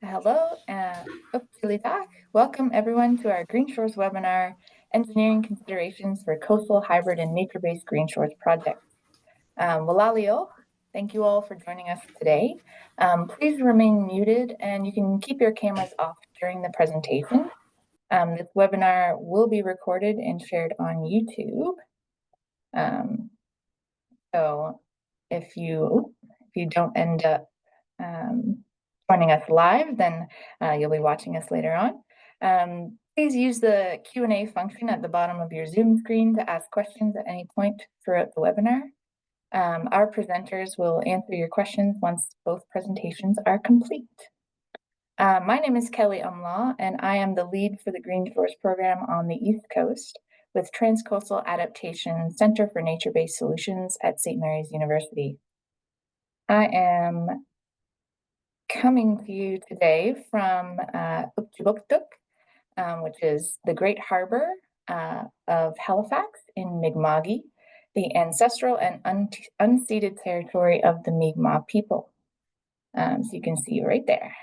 Hello, welcome everyone to our Green Shores webinar, Engineering Considerations for Coastal Hybrid and Nature-Based Green Shores Projects. Walalio, thank you all for joining us today. Please remain muted and you can keep your cameras off during the presentation. This webinar will be recorded and shared on YouTube. So if you don't end up joining us live, then you'll be watching us later on. Please use the Q&A function at the bottom of your Zoom screen to ask questions at any point throughout the webinar. Our presenters will answer your questions once both presentations are complete. My name is Kelly Umlaw, and I am the lead for the Green Shores program on the East Coast with TransCoastal Adaptations Centre for Nature-Based Solutions at St. Mary's University. I am coming to you today from Ukjibuktuk, which is the Great Harbor of Halifax in Mi'kma'ki, the ancestral and unceded territory of the Mi'kmaq people. So you can see right there.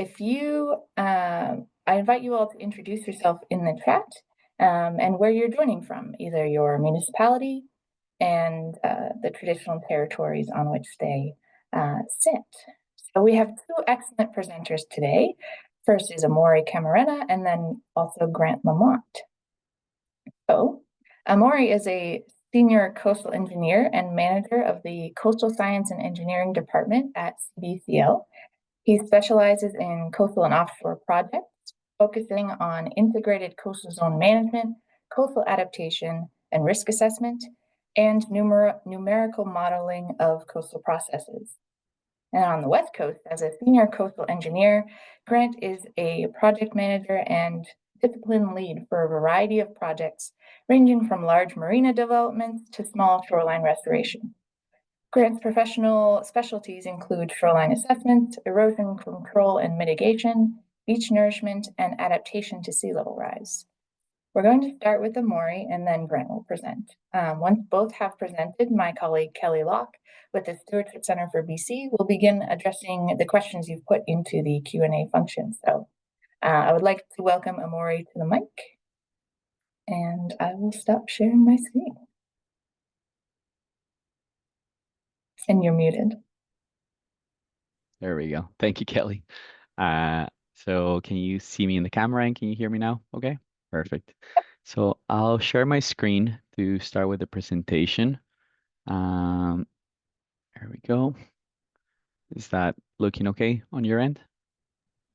I invite you all to introduce yourself in the chat and where you're joining from, either your municipality and the traditional territories on which they sit. So we have two excellent presenters today. First is Amaury Camarena and then also Grant Lamont. So Amaury is a senior coastal engineer and manager of the Coastal Science and Engineering Department at CBCL. He specializes in coastal and offshore projects, focusing on integrated coastal zone management, coastal adaptation and risk assessment, and numerical modeling of coastal processes. And on the West Coast, as a senior coastal engineer, Grant is a project manager and discipline lead for a variety of projects, ranging from large marina developments to small shoreline restoration. Grant's professional specialties include shoreline assessment, erosion control and mitigation, beach nourishment, and adaptation to sea level rise. We're going to start with Amaury and then Grant will present. Once both have presented, my colleague Kelly Locke with the Stewardship Centre for BC will begin addressing the questions you've put into the Q&A function. So I would like to welcome Amaury to the mic, and I will stop sharing my screen. And you're muted. There we go. Thank you, Kelly. So can you see me in the camera and can you hear me now? Okay, perfect. So I'll share my screen to start with the presentation. There we go. Is that looking okay on your end?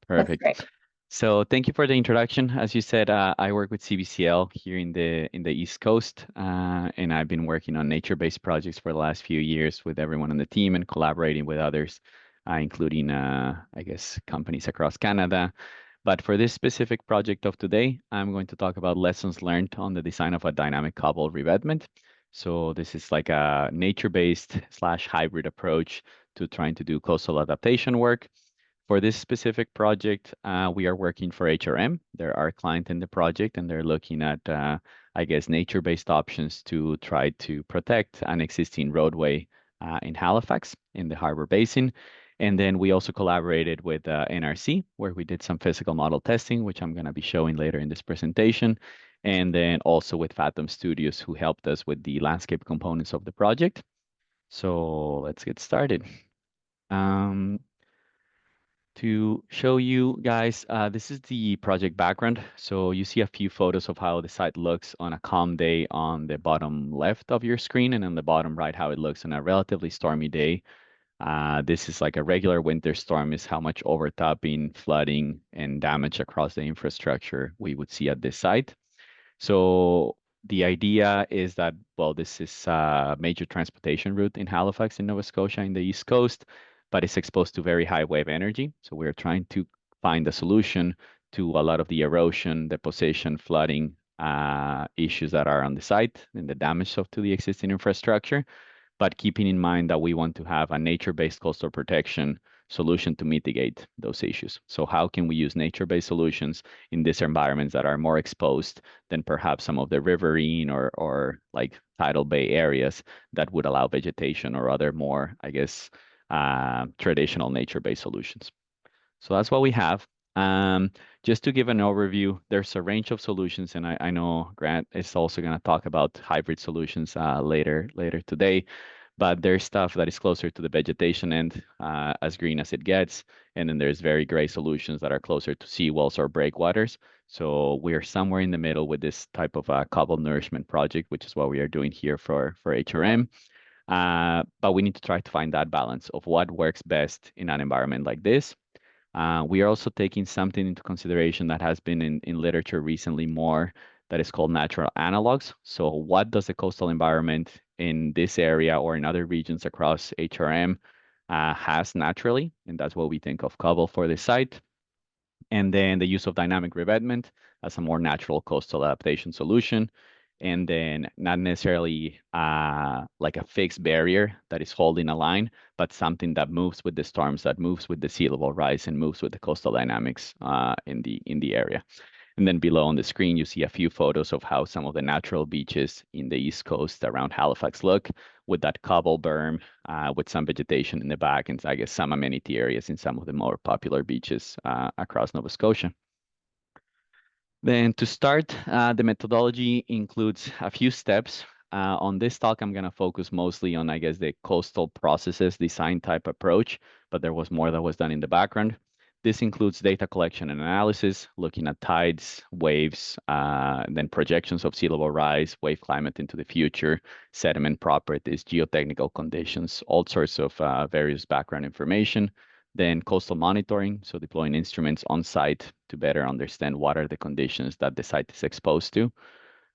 Perfect. That's great. So thank you for the introduction. As you said, I work with CBCL here in the East Coast, and I've been working on nature-based projects for the last few years with everyone on the team and collaborating with others, including, I guess, companies across Canada. But for this specific project of today, I'm going to talk about lessons learned on the design of a dynamic cobble revetment. So this is like a nature-based / hybrid approach to trying to do coastal adaptation work. For this specific project, we are working for HRM. They're our client in the project, and they're looking at, I guess, nature-based options to try to protect an existing roadway in Halifax in the Harbor Basin. And then we also collaborated with NRC, where we did some physical model testing, which I'm going to be showing later in this presentation. And then also with Fathom Studios, who helped us with the landscape components of the project. So let's get started. To show you guys, this is the project background. So you see a few photos of how the site looks on a calm day on the bottom left of your screen, and on the bottom right, how it looks on a relatively stormy day. This is like a regular winter storm, is how much overtopping, flooding, and damage across the infrastructure we would see at this site. So the idea is that, well, this is a major transportation route in Halifax in Nova Scotia in the East Coast, but it's exposed to very high wave energy. So we're trying to find a solution to a lot of the erosion, deposition, flooding issues that are on the site and the damage to the existing infrastructure, but keeping in mind that we want to have a nature-based coastal protection solution to mitigate those issues. So how can we use nature-based solutions in these environments that are more exposed than perhaps some of the riverine or like tidal bay areas that would allow vegetation or other more, I guess, traditional nature-based solutions. So that's what we have. Um, just to give an overview, there's a range of solutions, and I know Grant is also going to talk about hybrid solutions later today. But there's stuff that is closer to the vegetation end, as green as it gets, and then there's very gray solutions that are closer to seawalls or breakwaters. So we're somewhere in the middle with this type of cobble nourishment project, which is what we are doing here for HRM. But we need to try to find that balance of what works best in an environment like this. We are also taking something into consideration that has been in literature recently more that is called natural analogs. So what does the coastal environment in this area or in other regions across HRM has naturally? And that's what we think of cobble for this site. And then the use of dynamic revetment as a more natural coastal adaptation solution. And then not necessarily like a fixed barrier that is holding a line, but something that moves with the storms, that moves with the sea level rise, and moves with the coastal dynamics in the area. And then below on the screen, you see a few photos of how some of the natural beaches in the East Coast around Halifax look with that cobble berm, with some vegetation in the back, and I guess some amenity areas in some of the more popular beaches across Nova Scotia. Then to start, the methodology includes a few steps. On this talk, I'm going to focus mostly on, I guess, the coastal processes design type approach, but there was more that was done in the background. This includes data collection and analysis, looking at tides, waves, then projections of sea level rise, wave climate into the future, sediment properties, geotechnical conditions, all sorts of various background information. Then coastal monitoring, so deploying instruments on site to better understand what are the conditions that the site is exposed to.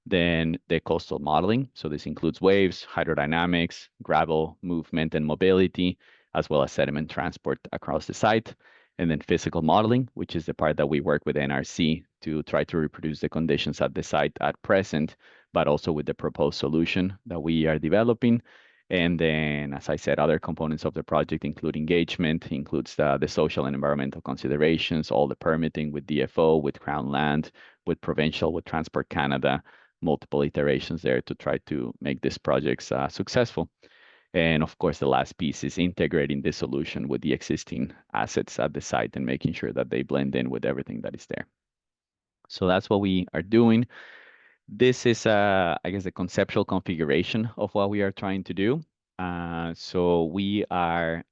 Then the coastal modeling, so this includes waves, hydrodynamics, gravel movement and mobility, as well as sediment transport across the site. And then physical modeling, which is the part that we work with NRC to try to reproduce the conditions at the site at present, but also with the proposed solution that we are developing. And then, as I said, other components of the project include engagement, includes the social and environmental considerations, all the permitting with DFO, with Crown Land, with Provincial, with Transport Canada, multiple iterations there to try to make these projects successful. And of course, the last piece is integrating this solution with the existing assets at the site and making sure that they blend in with everything that is there. So that's what we are doing. This is, I guess, the conceptual configuration of what we are trying to do. So we are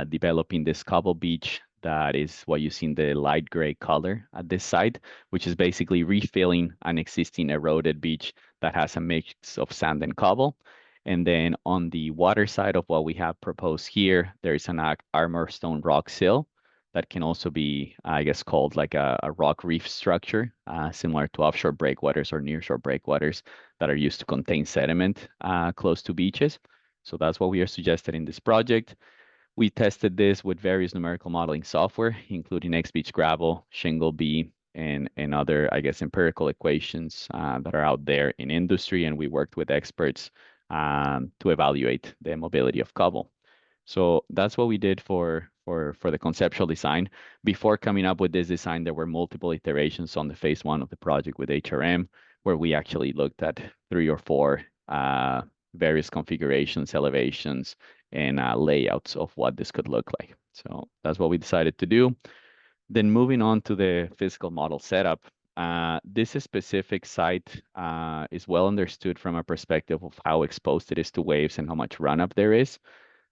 developing this cobble beach that is what you see in the light gray color at this site, which is basically refilling an existing eroded beach that has a mix of sand and cobble. And then on the water side of what we have proposed here, there is an armor stone rock sill that can also be, I guess, called like a rock reef structure, similar to offshore breakwaters or nearshore breakwaters that are used to contain sediment close to beaches. So that's what we are suggesting in this project. We tested this with various numerical modeling software, including XBeach Gravel, Shingle B, and other, I guess, empirical equations that are out there in industry. And we worked with experts to evaluate the mobility of cobble. So that's what we did for the conceptual design. Before coming up with this design, there were multiple iterations on the phase one of the project with HRM, where we actually looked at 3 or 4 various configurations, elevations, and layouts of what this could look like. So that's what we decided to do. Then moving on to the physical model setup, this specific site is well understood from a perspective of how exposed it is to waves and how much run-up there is.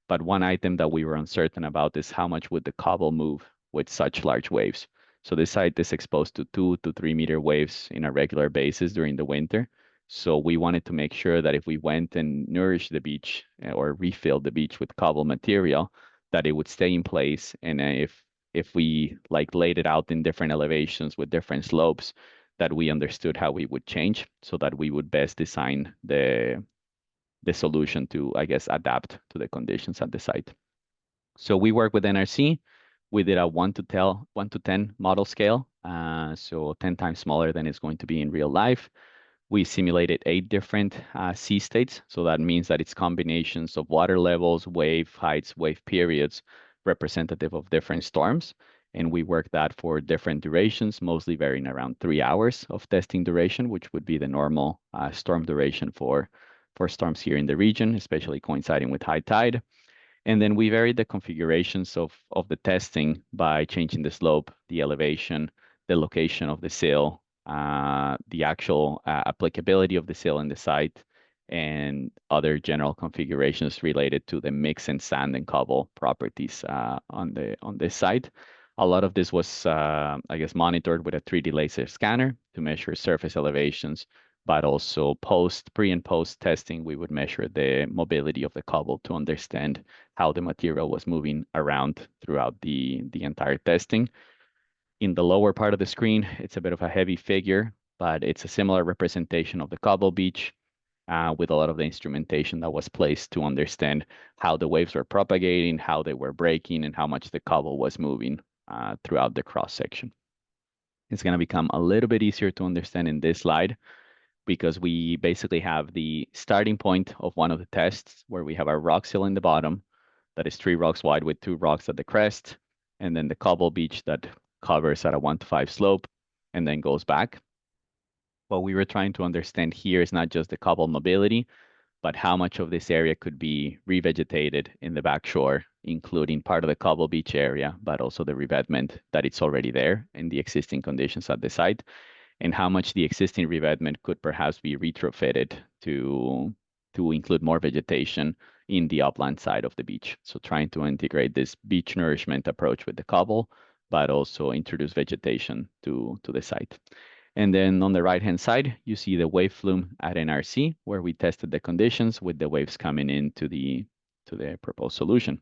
But one item that we were uncertain about is how much would the cobble move with such large waves. So this site is exposed to 2 to 3 meter waves in a regular basis during the winter. So we wanted to make sure that if we went and nourished the beach or refilled the beach with cobble material, that it would stay in place. And if we like laid it out in different elevations with different slopes, that we understood how we would change so that we would best design the solution to, I guess, adapt to the conditions at the site. So we work with NRC. We did a 1 to 10 model scale, so 10 times smaller than it's going to be in real life. We simulated 8 different sea states, so that means that it's combinations of water levels, wave heights, wave periods, representative of different storms. And we worked that for different durations, mostly varying around 3 hours of testing duration, which would be the normal storm duration for storms here in the region, especially coinciding with high tide. And then we varied the configurations of the testing by changing the slope, the elevation, the location of the sill, the actual applicability of the sill in the site, and other general configurations related to the mix and sand and cobble properties on this site. A lot of this was, I guess, monitored with a 3D laser scanner to measure surface elevations, but also pre and post testing, we would measure the mobility of the cobble to understand how the material was moving around throughout the entire testing. In the lower part of the screen, it's a bit of a heavy figure, but it's a similar representation of the cobble beach with a lot of the instrumentation that was placed to understand how the waves were propagating, how they were breaking, and how much the cobble was moving throughout the cross section. It's going to become a little bit easier to understand in this slide because we basically have the starting point of one of the tests where we have our rock sill in the bottom that is 3 rocks wide with 2 rocks at the crest, and then the cobble beach that covers at a 1-to-5 slope and then goes back. What we were trying to understand here is not just the cobble mobility, but how much of this area could be revegetated in the backshore, including part of the cobble beach area, but also the revetment that it's already there in the existing conditions at the site, and how much the existing revetment could perhaps be retrofitted to include more vegetation in the upland side of the beach. So trying to integrate this beach nourishment approach with the cobble, but also introduce vegetation to the site. And then on the right-hand side, you see the wave flume at NRC, where we tested the conditions with the waves coming into the proposed solution.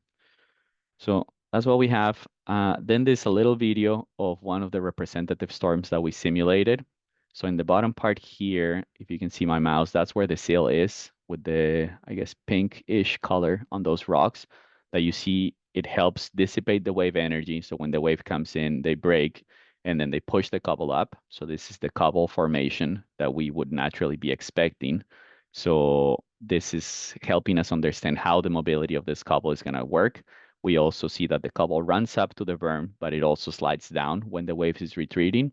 So that's what we have. Then there's a little video of one of the representative storms that we simulated. So in the bottom part here, if you can see my mouse, that's where the sill is with the, I guess, pinkish color on those rocks that you see. It helps dissipate the wave energy. So when the wave comes in, they break and then they push the cobble up. So this is the cobble formation that we would naturally be expecting. So this is helping us understand how the mobility of this cobble is going to work. We also see that the cobble runs up to the berm, but it also slides down when the wave is retreating.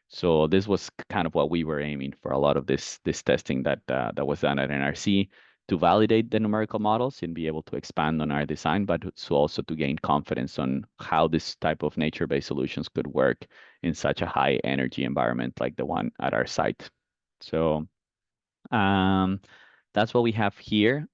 So this was kind of what we were aiming for a lot of this testing that was done at NRC to validate the numerical models and be able to expand on our design, but also to gain confidence on how this type of nature-based solutions could work in such a high energy environment like the one at our site. So that's what we have here.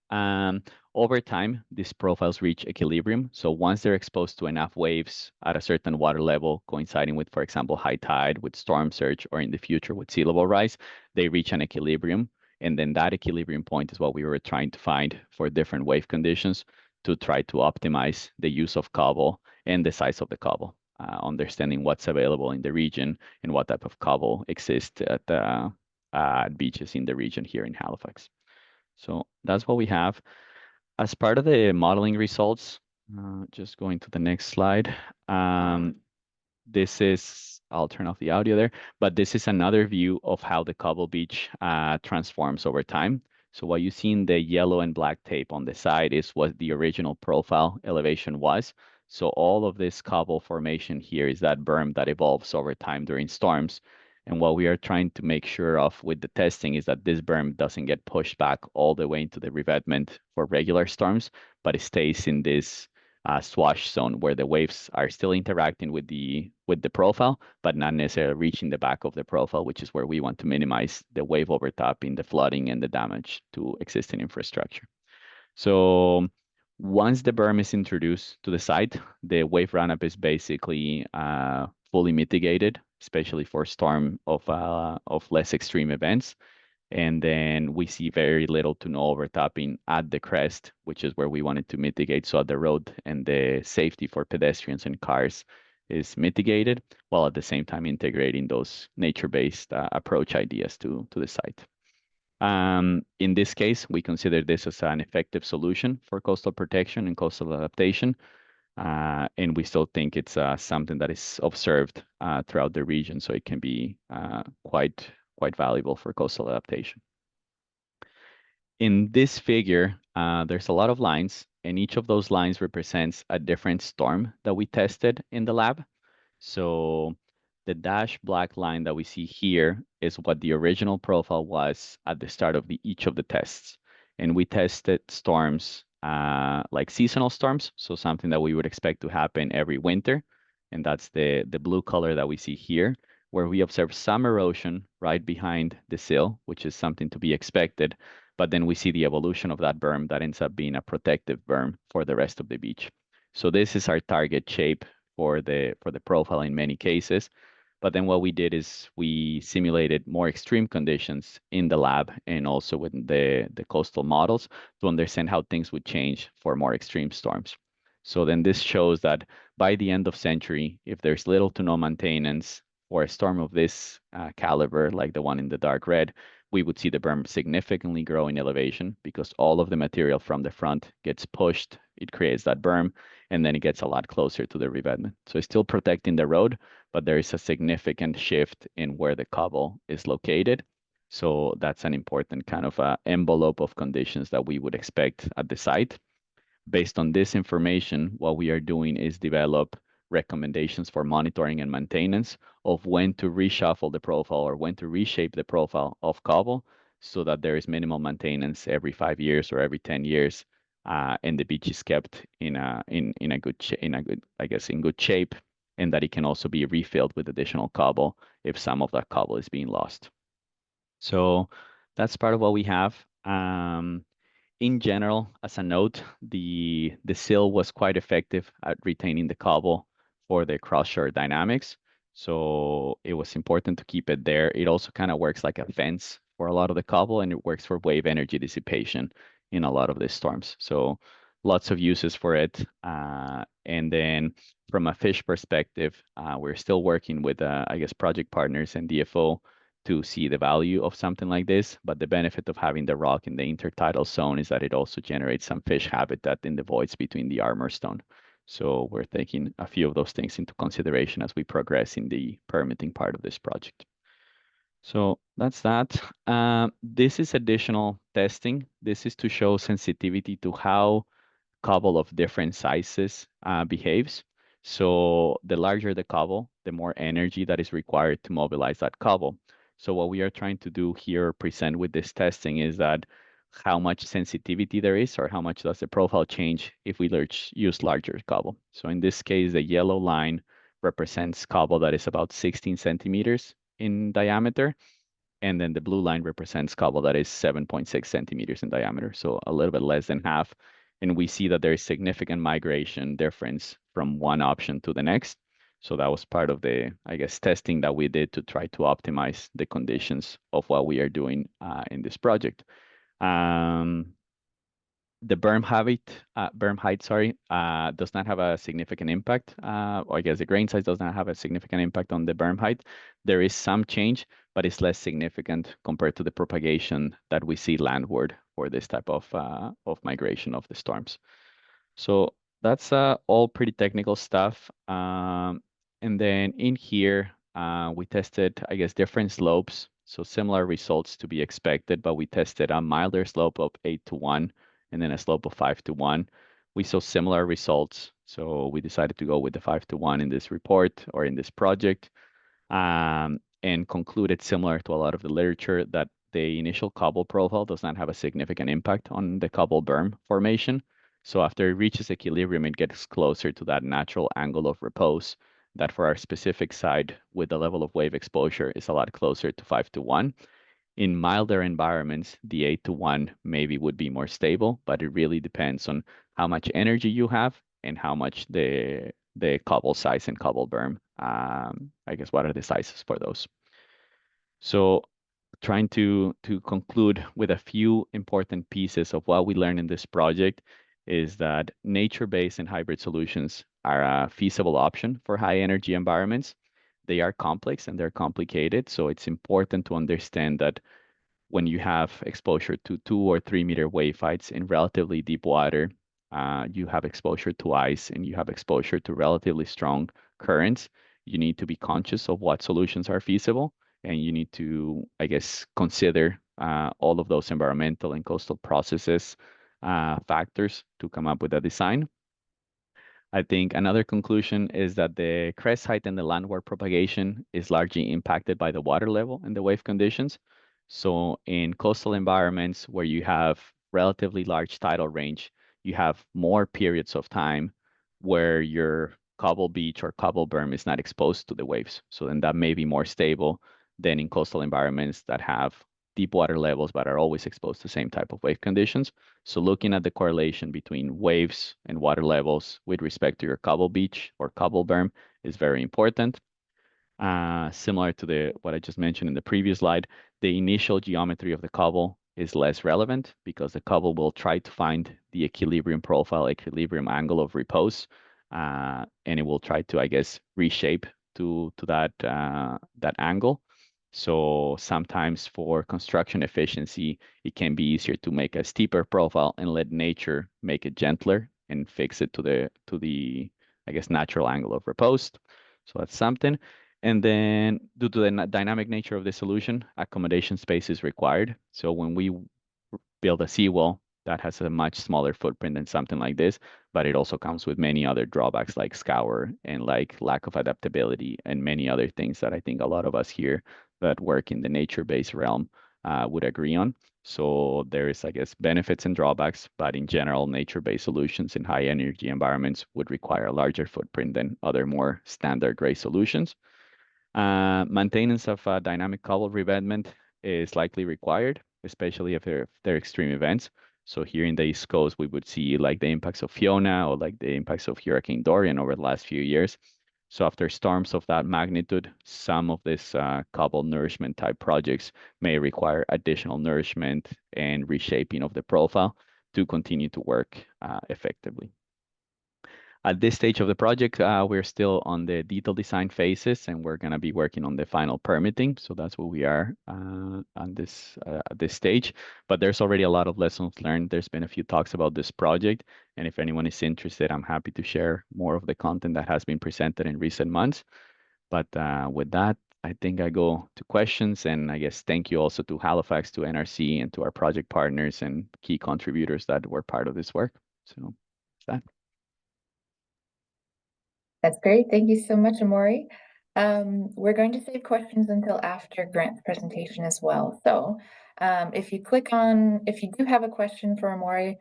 Over time, these profiles reach equilibrium. So once they're exposed to enough waves at a certain water level, coinciding with, for example, high tide, with storm surge, or in the future with sea level rise, they reach an equilibrium. And then that equilibrium point is what we were trying to find for different wave conditions to try to optimize the use of cobble and the size of the cobble, understanding what's available in the region and what type of cobble exists at beaches in the region here in Halifax. So that's what we have. As part of the modeling results, just going to the next slide. This is, I'll turn off the audio there, but this is another view of how the cobble beach transforms over time. So what you see in the yellow and black tape on the side is what the original profile elevation was. So all of this cobble formation here is that berm that evolves over time during storms. And what we are trying to make sure of with the testing is that this berm doesn't get pushed back all the way into the revetment for regular storms, but it stays in this swash zone where the waves are still interacting with the profile, but not necessarily reaching the back of the profile, which is where we want to minimize the wave overtopping, the flooding, and the damage to existing infrastructure. So once the berm is introduced to the site, the wave run-up is basically fully mitigated, especially for storm of less extreme events. And then we see very little to no overtopping at the crest, which is where we wanted to mitigate. So the road and the safety for pedestrians and cars is mitigated, while at the same time integrating those nature-based approach ideas to the site. In this case, we consider this as an effective solution for coastal protection and coastal adaptation. And we still think it's something that is observed throughout the region, so it can be quite valuable for coastal adaptation. In this figure, there's a lot of lines, and each of those lines represents a different storm that we tested in the lab. So the dashed black line that we see here is what the original profile was at the start of each of the tests. And we tested storms like seasonal storms, so something that we would expect to happen every winter, and that's the blue color that we see here, where we observe some erosion right behind the sill, which is something to be expected, but then we see the evolution of that berm that ends up being a protective berm for the rest of the beach. So this is our target shape for the profile in many cases. But then what we did is we simulated more extreme conditions in the lab and also with the coastal models to understand how things would change for more extreme storms. So then this shows that by the end of century, if there's little to no maintenance for a storm of this caliber, like the one in the dark red, we would see the berm significantly grow in elevation because all of the material from the front gets pushed. It creates that berm, and then it gets a lot closer to the revetment. So it's still protecting the road, but there is a significant shift in where the cobble is located. So that's an important kind of envelope of conditions that we would expect at the site. Based on this information, what we are doing is develop recommendations for monitoring and maintenance of when to reshuffle the profile or when to reshape the profile of cobble so that there is minimal maintenance every 5 years or every 10 years, and the beach is kept in a good I guess in good shape, and that it can also be refilled with additional cobble if some of that cobble is being lost. So that's part of what we have. In general, as a note, the sill was quite effective at retaining the cobble for the cross-shore dynamics. So it was important to keep it there. It also kind of works like a fence for a lot of the cobble, and it works for wave energy dissipation in a lot of the storms. So lots of uses for it. And then from a fish perspective, we're still working with, I guess, project partners and DFO to see the value of something like this. But the benefit of having the rock in the intertidal zone is that it also generates some fish habitat in the voids between the armor stone. So we're taking a few of those things into consideration as we progress in the permitting part of this project. So that's that. This is additional testing. This is to show sensitivity to how cobble of different sizes behaves. So the larger the cobble, the more energy that is required to mobilize that cobble. So what we are trying to do here, present with this testing, is that how much sensitivity there is, or how much does the profile change if we use larger cobble. So in this case, the yellow line represents cobble that is about 16 centimeters in diameter, and then the blue line represents cobble that is 7.6 centimeters in diameter, so a little bit less than half. And we see that there is significant migration difference from one option to the next. So that was part of the, I guess, testing that we did to try to optimize the conditions of what we are doing in this project. The berm height, sorry, does not have a significant impact. Or I guess the grain size does not have a significant impact on the berm height. There is some change, but it's less significant compared to the propagation that we see landward for this type of migration of the storms. So that's all pretty technical stuff. And then in here, we tested, I guess, different slopes. So similar results to be expected, but we tested a milder slope of 8-1 and then a slope of 5-1. We saw similar results. So we decided to go with the 5-1 in this report or in this project, and concluded, similar to a lot of the literature, that the initial cobble profile does not have a significant impact on the cobble berm formation. So after it reaches equilibrium, it gets closer to that natural angle of repose that for our specific site with the level of wave exposure is a lot closer to 5-1. In milder environments, the 8-1 maybe would be more stable, but it really depends on how much energy you have and how much the cobble size and cobble berm. I guess what are the sizes for those? So trying to conclude with a few important pieces of what we learned in this project is that nature-based and hybrid solutions are a feasible option for high energy environments. They are complex and they're complicated, so it's important to understand that when you have exposure to 2 or 3 meter wave heights in relatively deep water, you have exposure to ice and you have exposure to relatively strong currents. You need to be conscious of what solutions are feasible, and you need to, I guess, consider all of those environmental and coastal processes factors to come up with a design. I think another conclusion is that the crest height and the landward propagation is largely impacted by the water level and the wave conditions. So in coastal environments where you have relatively large tidal range, you have more periods of time where your cobble beach or cobble berm is not exposed to the waves. So then that may be more stable than in coastal environments that have deep water levels but are always exposed to the same type of wave conditions. So looking at the correlation between waves and water levels with respect to your cobble beach or cobble berm is very important. Similar to what I just mentioned in the previous slide, the initial geometry of the cobble is less relevant because the cobble will try to find the equilibrium profile, equilibrium angle of repose, and it will try to, I guess, reshape to that angle. So sometimes for construction efficiency, it can be easier to make a steeper profile and let nature make it gentler and fix it to the I guess natural angle of repose. So that's something. And then due to the dynamic nature of the solution, accommodation space is required. So when we build a seawall, that has a much smaller footprint than something like this, but it also comes with many other drawbacks like scour and like lack of adaptability and many other things that I think a lot of us here that work in the nature-based realm would agree on. So there is, I guess, benefits and drawbacks, but in general, nature-based solutions in high energy environments would require a larger footprint than other more standard gray solutions. Maintenance of dynamic cobble revetment is likely required, especially if they're extreme events. So here in the East Coast, we would see like the impacts of Fiona or like the impacts of Hurricane Dorian over the last few years. So after storms of that magnitude, some of these cobble nourishment type projects may require additional nourishment and reshaping of the profile to continue to work effectively. At this stage of the project, we're still on the detail design phases, and we're going to be working on the final permitting. So that's where we are on this at this stage. But there's already a lot of lessons learned. There's been a few talks about this project, and if anyone is interested, I'm happy to share more of the content that has been presented in recent months. But with that, I think I go to questions, and I guess thank you also to Halifax, to NRC, and to our project partners and key contributors that were part of this work. So that's that. That's great. Thank you so much, Amaury. We're going to save questions until after Grant's presentation as well. So if you do have a question for Amaury,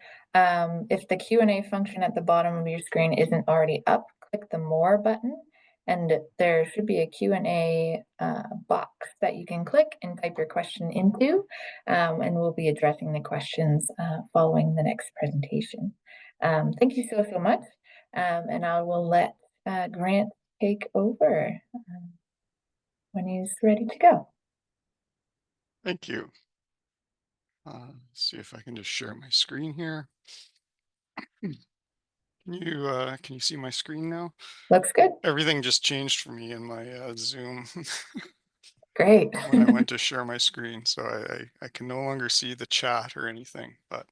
if the Q&A function at the bottom of your screen isn't already up, click the More button, and there should be a Q&A box that you can click and type your question into, and we'll be addressing the questions following the next presentation. Thank you so much, and I will let Grant take over when he's ready to go. Thank you. See if I can just share my screen here. Can you see my screen now? Looks good. Everything just changed for me in my Zoom Great. when I went to share my screen, so I can no longer see the chat or anything. But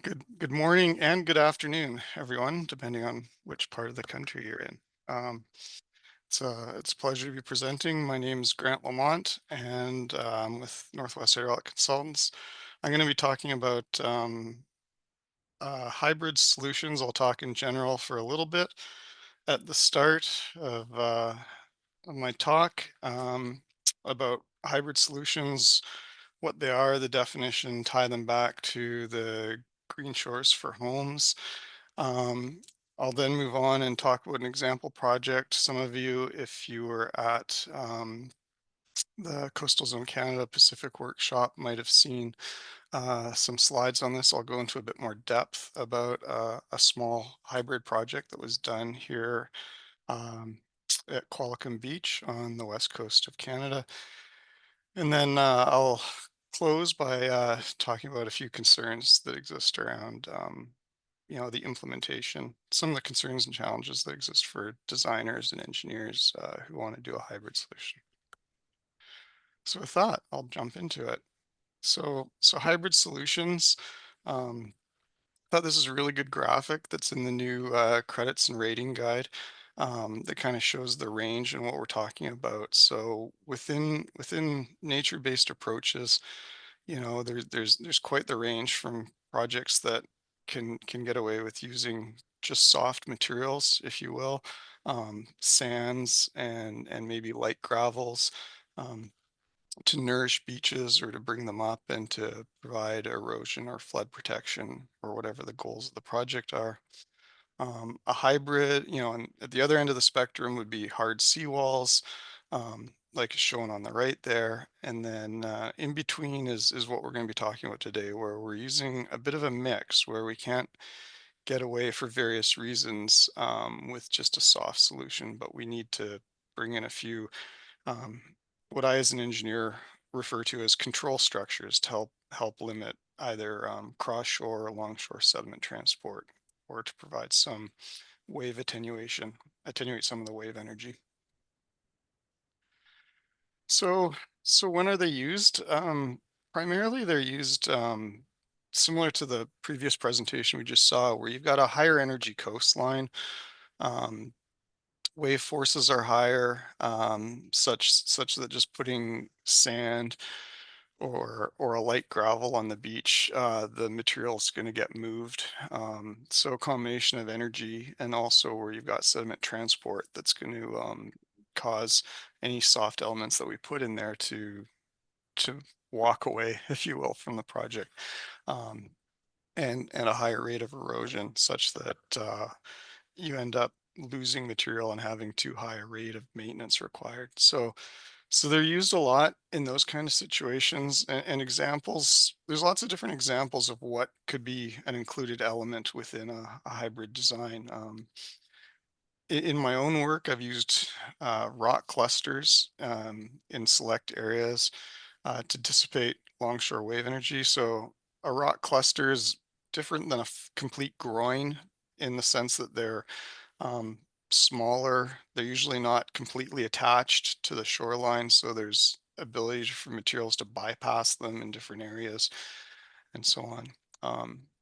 good morning and good afternoon, everyone, depending on which part of the country you're in. It's a pleasure to be presenting. My name is Grant Lamont, and I'm with Northwest Aerial Consultants. I'm going to be talking about hybrid solutions. I'll talk in general for a little bit at the start of my talk about hybrid solutions, what they are, the definition, tie them back to the green shores for homes. I'll then move on and talk about an example project. Some of you, if you were at the Coastal Zone Canada Pacific Workshop, might have seen some slides on this. I'll go into a bit more depth about a small hybrid project that was done here at Qualicum Beach on the west coast of Canada. And then I'll close by talking about a few concerns that exist around the implementation, some of the concerns and challenges that exist for designers and engineers who want to do a hybrid solution. So with that, I'll jump into it. So hybrid solutions, thought this is a really good graphic that's in the new credits and rating guide that kind of shows the range and what we're talking about. So within nature-based approaches, there's quite the range from projects that can get away with using just soft materials, if you will, sands and maybe light gravels, nourish beaches or to bring them up and to provide erosion or flood protection or whatever the goals of the project are. A hybrid, and at the other end of the spectrum would be hard seawalls, like is shown on the right there. And then in between is what we're going to be talking about today, where we're using a bit of a mix where we can't get away for various reasons with just a soft solution, but we need to bring in a few um, what I, as an engineer, refer to as control structures to help limit either cross-shore or longshore sediment transport, or to provide some wave attenuation, attenuate some of the wave energy. So, so when are they used? Primarily, they're used similar to the previous presentation we just saw, where you've got a higher energy coastline. Um, Wave forces are higher, such that just putting sand or a light gravel on the beach, the material is going to get moved. So a combination of energy and also where you've got sediment transport that's going to cause any soft elements that we put in there to walk away, if you will, from the project, um, and a higher rate of erosion, such that you end up losing material and having too high a rate of maintenance required. So they're used a lot in those kind of situations, and examples. There's lots of different examples of what could be an included element within a hybrid design. In my own work, I've used rock clusters in select areas to dissipate longshore wave energy. So a rock cluster is different than a complete groin in the sense that they're um, smaller. They're usually not completely attached to the shoreline, so there's ability for materials to bypass them in different areas and so on.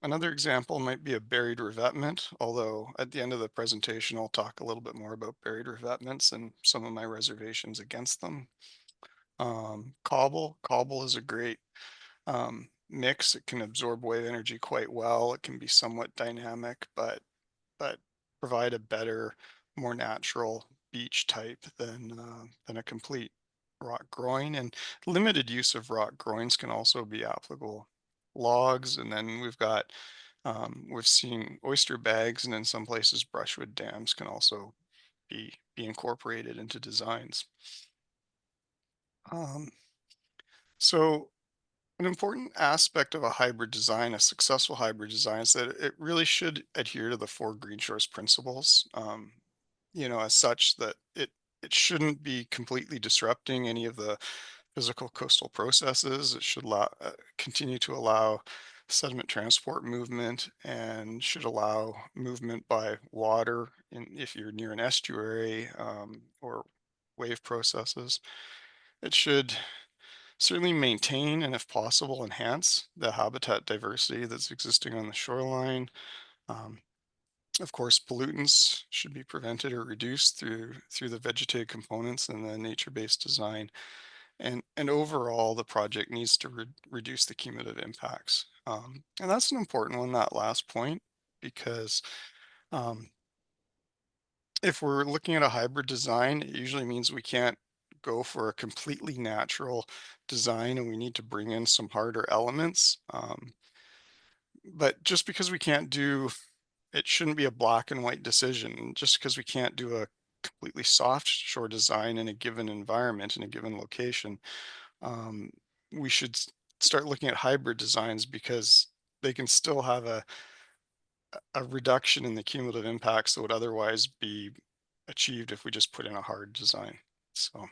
Another example might be a buried revetment, although at the end of the presentation, I'll talk a little bit more about buried revetments and some of my reservations against them. Cobble is a great mix. It can absorb wave energy quite well. It can be somewhat dynamic, but provide a better, more natural beach type than a complete rock groin. And limited use of rock groins can also be applicable. Logs, and then we've seen oyster bags, and in some places brushwood dams can also be incorporated into designs. Um, so an important aspect of a hybrid design, a successful hybrid design, is that it really should adhere to the four Green Shores principles. As such that it shouldn't be completely disrupting any of the physical coastal processes. It should continue to allow sediment transport movement and should allow movement by water if you're near an estuary or wave processes. It should certainly maintain and, if possible, enhance the habitat diversity that's existing on the shoreline. Um, of course, pollutants should be prevented or reduced through the vegetated components and the nature-based design. And overall, the project needs to reduce the cumulative impacts. And that's an important one, that last point, because um, if we're looking at a hybrid design, it usually means we can't go for a completely natural design and we need to bring in some harder elements. But just because we can't do it shouldn't be a black and white decision. Just because we can't do a completely soft shore design in a given environment, in a given location, um, we should start looking at hybrid designs because they can still have a reduction in the cumulative impacts that would otherwise be achieved if we just put in a hard design. So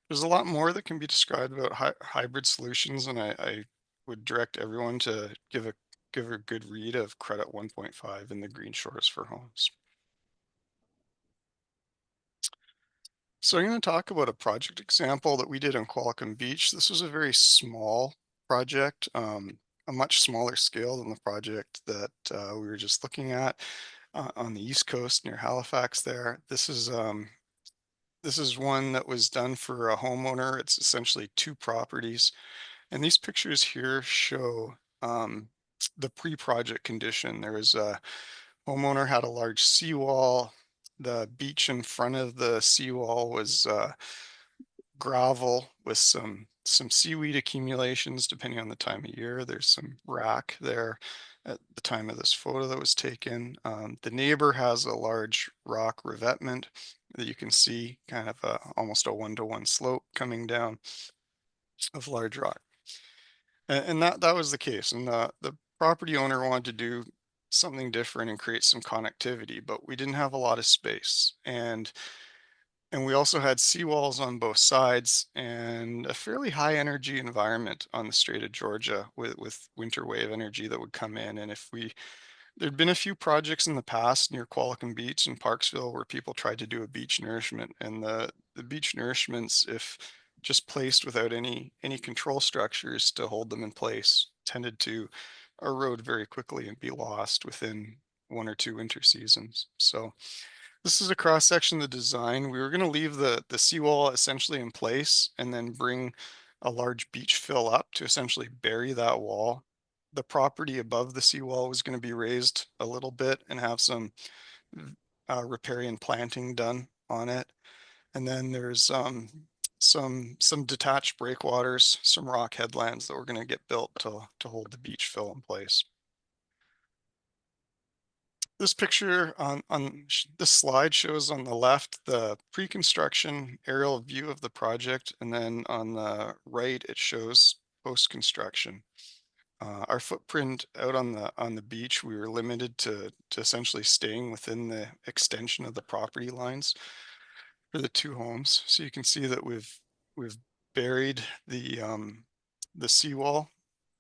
there's a lot more that can be described about hybrid solutions, and I would direct everyone to give a good read of credit 1.5 in the Green Shores for Homes. So I'm going to talk about a project example that we did on Qualicum Beach. This was a very small project, a much smaller scale than the project that we were just looking at on the East Coast near Halifax there. This is one that was done for a homeowner. It's essentially two properties. And these pictures here show the pre-project condition. There was a homeowner had a large seawall. The beach in front of the seawall was gravel with some some seaweed accumulations depending on the time of year. There's some wrack there at the time of this photo that was taken. The neighbor has a large rock revetment that you can see, kind of almost a one-to-one slope coming down of large rock. And that was the case. And the property owner wanted to do something different and create some connectivity, but we didn't have a lot of space. And we also had seawalls on both sides and a fairly high energy environment on the Strait of Georgia with winter wave energy that would come in. And there'd been a few projects in the past near Qualicum Beach and Parksville where people tried to do a beach nourishment, and the beach nourishments, if just placed without any control structures to hold them in place, tended to erode very quickly and be lost within 1 or 2 winter seasons. So this is a cross section of the design. We were going to leave the seawall essentially in place and then bring a large beach fill up to essentially bury that wall. The property above the seawall was going to be raised a little bit and have some riparian planting done on it. And then there's some detached breakwaters, some rock headlands that we're going to get built to hold the beach fill in place. This picture on this slide shows on the left the pre-construction aerial view of the project, and then on the right it shows post-construction. Our footprint out on the beach, we were limited to essentially staying within the extension of the property lines for the 2 homes. So you can see that we've buried the seawall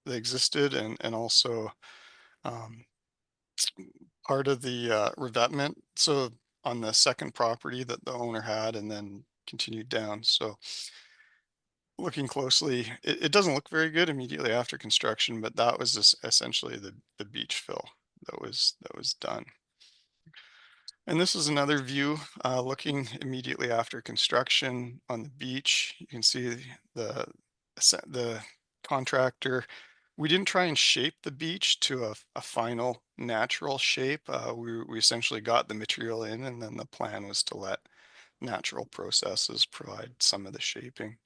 that existed, and also part of the revetment. So on the second property that the owner had, and then continued down. So looking closely, it doesn't look very good immediately after construction, but that was essentially the beach fill that was done. And this is another view looking immediately after construction on the beach. You can see the contractor. We didn't try and shape the beach to a final natural shape. We essentially got the material in, and then the plan was to let natural processes provide some of the shaping.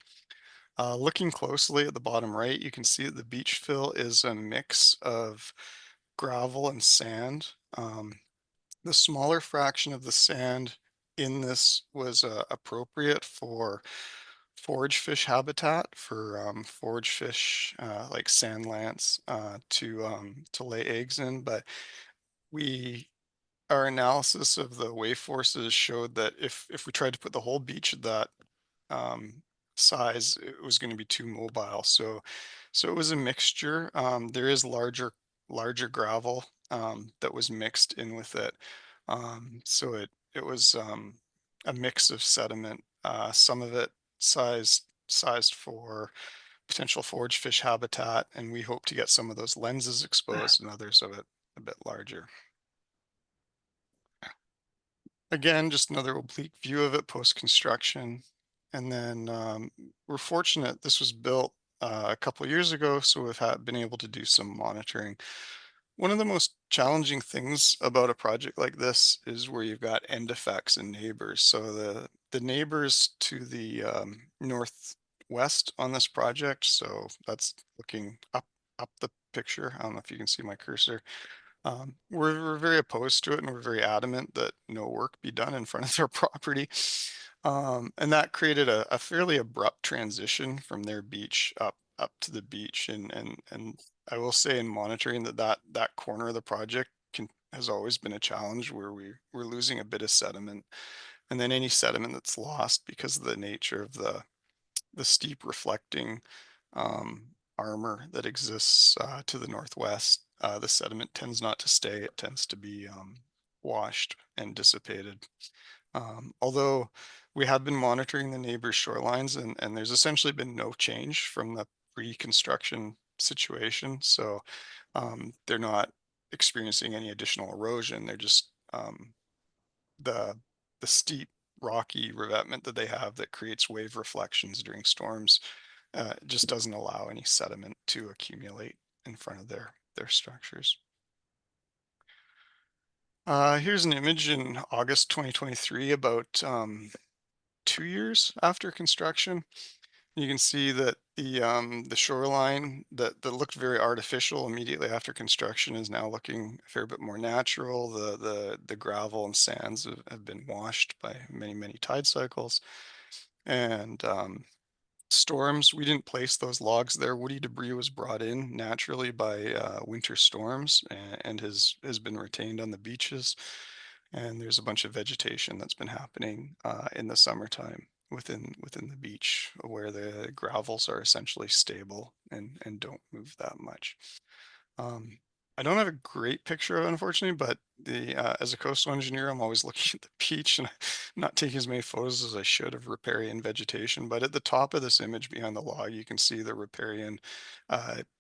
Looking closely at the bottom right, you can see that the beach fill is a mix of gravel and sand. The smaller fraction of the sand in this was appropriate for forage fish habitat, for forage fish like sand lance to lay eggs in. But our analysis of the wave forces showed that if we tried to put the whole beach at that size, it was going to be too mobile. So it was a mixture. There is larger gravel that was mixed in with it. So it was a mix of sediment. Some of it sized for potential forage fish habitat, and we hope to get some of those lenses exposed, and others of it a bit larger. Again, just another oblique view of it post-construction. And then we're fortunate this was built a couple of years ago, so we've been able to do some monitoring. One of the most challenging things about a project like this is where you've got end effects and neighbors. So the neighbors to the northwest on this project, so that's looking up the picture. I don't know if you can see my cursor. We're very opposed to it, and we're very adamant that no work be done in front of their property. And that created a fairly abrupt transition from their beach up to the beach. And I will say, in monitoring that corner of the project has always been a challenge, where we're losing a bit of sediment, and then any sediment that's lost because of the nature of the steep reflecting armor that exists to the northwest, the sediment tends not to stay. It tends to be washed and dissipated. Although we have been monitoring the neighbors' shorelines, and there's essentially been no change from the pre-construction situation. So they're not experiencing any additional erosion. They're just the steep rocky revetment that they have that creates wave reflections during storms just doesn't allow any sediment to accumulate in front of their structures. Here's an image in August 2023, about 2 years after construction. You can see that the shoreline that looked very artificial immediately after construction is now looking a fair bit more natural. The gravel and sands have been washed by many tide cycles. And storms, we didn't place those logs there. Woody debris was brought in naturally by winter storms and has been retained on the beaches. And there's a bunch of vegetation that's been happening in the summertime within the beach where the gravels are essentially stable and don't move that much. Um, I don't have a great picture of it, unfortunately, but the as a coastal engineer, I'm always looking at the beach and not taking as many photos as I should of riparian vegetation. But at the top of this image behind the log, you can see the riparian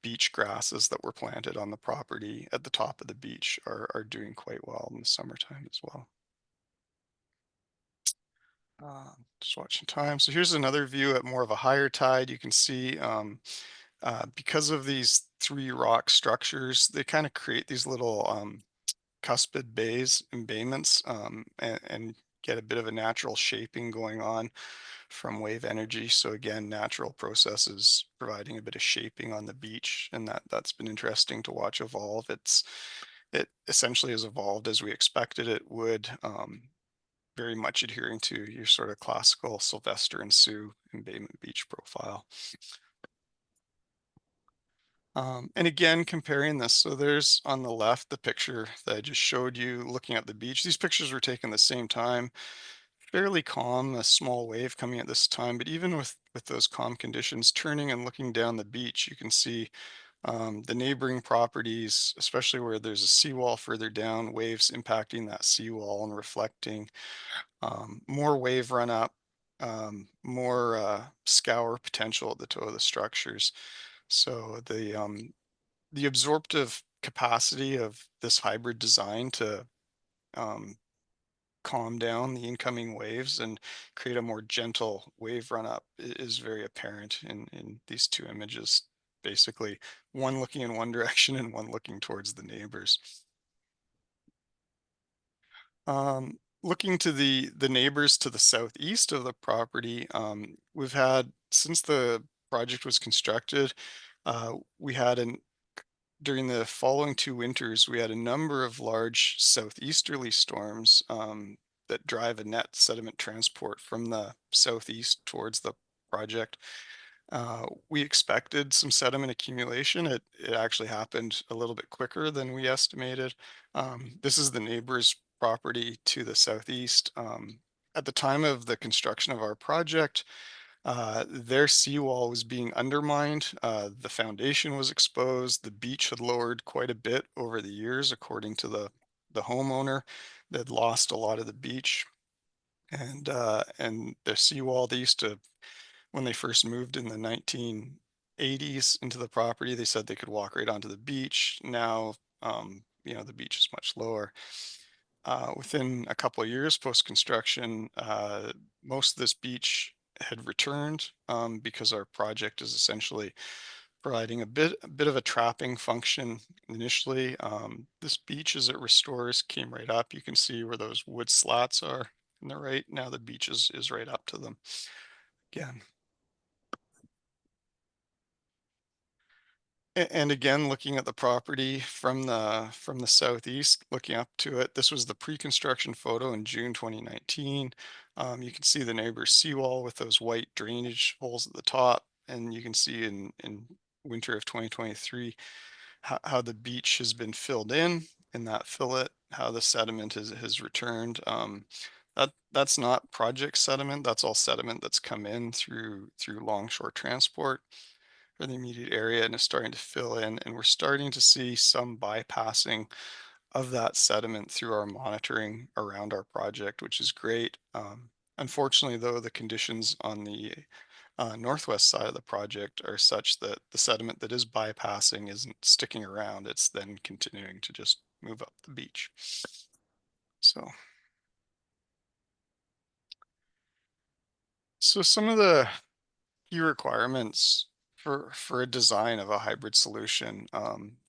beach grasses that were planted on the property at the top of the beach are doing quite well in the summertime as well. Just watching time. So here's another view at more of a higher tide. You can see because of these three rock structures, they kind of create these little cuspid bays, embayments, and get a bit of a natural shaping going on from wave energy. So again, natural processes providing a bit of shaping on the beach, and that's been interesting to watch evolve. It essentially has evolved as we expected it would. Very much adhering to your sort of classical Sylvester and Sioux embayment beach profile. And again, comparing this, so there's on the left the picture that I just showed you looking at the beach. These pictures were taken the same time, fairly calm, a small wave coming at this time, but even with those calm conditions, turning and looking down the beach, you can see the neighboring properties, especially where there's a seawall further down, waves impacting that seawall and reflecting, more wave run up, more scour potential at the toe of the structures. So the absorptive capacity of this hybrid design to um, calm down the incoming waves and create a more gentle wave run up is very apparent in these two images. Basically, one looking in one direction and one looking towards the neighbors. Looking to the neighbors to the southeast of the property, we've had since the project was constructed, we had during the following two winters, we had a number of large southeasterly storms that drive a net sediment transport from the southeast towards the project. We expected some sediment accumulation. It actually happened a little bit quicker than we estimated. This is the neighbor's property to the southeast. At the time of the construction of our project, their seawall was being undermined. The foundation was exposed. The beach had lowered quite a bit over the years, according to the homeowner. They'd lost a lot of the beach, and the seawall. They used to, when they first moved in the 1980s into the property, they said they could walk right onto the beach. Now, the beach is much lower. Within a couple of years post-construction, most of this beach had returned because our project is essentially providing a bit of a trapping function initially. This beach, as it restores, came right up. You can see where those wood slats are on the right. Now the beach is right up to them again. And again, looking at the property from the southeast, looking up to it, this was the pre-construction photo in June 2019. You can see the neighbor's seawall with those white drainage holes at the top, and you can see in winter of 2023 how the beach has been filled in that fillet, how the sediment has returned. That's not project sediment. That's all sediment that's come in through longshore transport for the immediate area and is starting to fill in. And we're starting to see some bypassing of that sediment through our monitoring around our project, which is great. Unfortunately, though, the conditions on the northwest side of the project are such that the sediment that is bypassing isn't sticking around. It's then continuing to just move up the beach. So some of the key requirements for a design of a hybrid solution